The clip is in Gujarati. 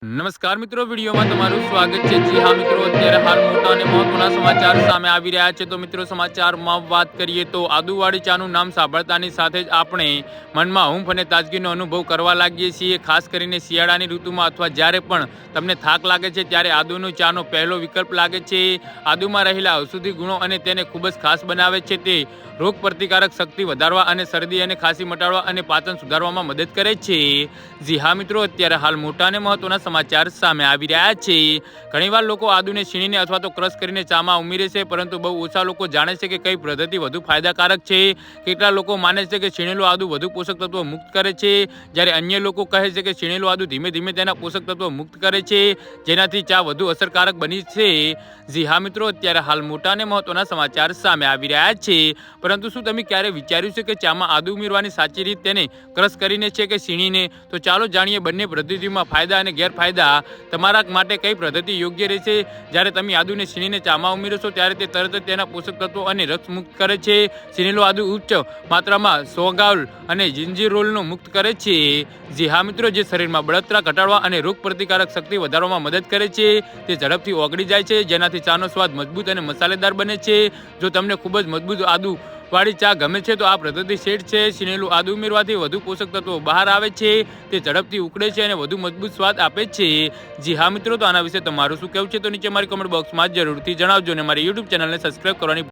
નમસ્કાર મિત્રો, વિડીયોમાં તમારું સ્વાગત છે। જી હા મિત્રો, અત્યારે હાલ મોટા અને મહત્વના સમાચાર સામે આવી રહ્યા છે। તો મિત્રો, સમાચારમાં વાત કરીએ તો આદુવાળી ચાનું નામ સાંભળતાની સાથે જ આપણે મનમાં હૂંફ અને તાજગીનો અનુભવ કરવા લાગીએ છીએ। ખાસ કરીને શિયાળાની ઋતુમાં અથવા જ્યારે પણ તમને થાક લાગે છે ત્યારે આદુનો ચાનો પહેલો વિકલ્પ લાગે છે। આદુમાં રહેલા ઔષધી ગુણો અને તેને ખૂબ જ ખાસ બનાવે છે। તે રોગ પ્રતિકારક શક્તિ વધારવા અને શરદી અને ખાંસી મટાડવા અને પાચન સુધારવામાં મદદ કરે છે। જી હા મિત્રો, અત્યારે હાલ મોટા અને મહત્વના સમાચાર સામે આવી રહ્યા છે। ઘણીવાર લોકો આદુને છીણીને અથવા તો ક્રશ કરીને ચામાં ઉમેરે છે, પરંતુ બહુ ઓછા લોકો જાણે છે કે કઈ પદ્ધતિ વધુ ફાયદાકારક છે। કેટલા લોકો માને છે કે છીણેલું આદુ વધુ પોષક તત્વો મુક્ત કરે છે, જ્યારે અન્ય લોકો કહે છે કે છીણેલું આદુ ધીમે ધીમે તેના પોષક તત્વો મુક્ત કરે છે, જેનાથી ચા વધુ અસરકારક બની છે। જી હા મિત્રો, અત્યારે હાલ મોટા અને મહત્વના સમાચાર સામે આવી રહ્યા છે। પરંતુ શું તમે ક્યારે વિચાર્યું છે કે ચામાં આદુ ઉમેરવાની સાચી રીત તેને ક્રશ કરીને છે કે છીણીને? તો ચાલો જાણીએ બંને પદ્ધતિઓમાં ફાયદા અને ગેરફાયદા। તમારા માટે કઈ પદ્ધતિ યોગ્ય રહેશે? જ્યારે તમે આદુને છીણીને ચામાં ઉમેરો છો ત્યારે તે તરત જ તેના પોષક તત્વો અને રસ મુક્ત કરે છે। છીણેલું આદુ ઉચ્ચ માત્રામાં સોગાઉલ અને જિંજીરોલનો મુક્ત કરે છે। જી હા મિત્રો, જે શરીરમાં બળતરા ઘટાડવા અને રોગ પ્રતિકારક શક્તિ વધારવામાં મદદ કરે છે। તે ઝડપથી ઓગળી જાય છે, જેનાથી ચાનો સ્વાદ મજબૂત અને મસાલેદાર બને છે। જો તમને ખૂબ જ મજબૂત આદુ વાળી ચા ગમે છે તો આ પદ્ધતિ શ્રેષ્ઠ છે। છીણેલું આદુ ઉમેરવાથી વધુ પોષક તત્વો બહાર આવે છે, તે ઝડપથી ઉકળે છે અને વધુ મજબૂત સ્વાદ આપે છે। જી હા મિત્રો, તો આના વિશે તમારું શું કહેવું છે? તો નીચે મારી કમેન્ટ બોક્સમાં જરૂરથી જણાવજો અને મારી યુટ્યુબ ચેનલને સબસ્ક્રાઇબ કરવાની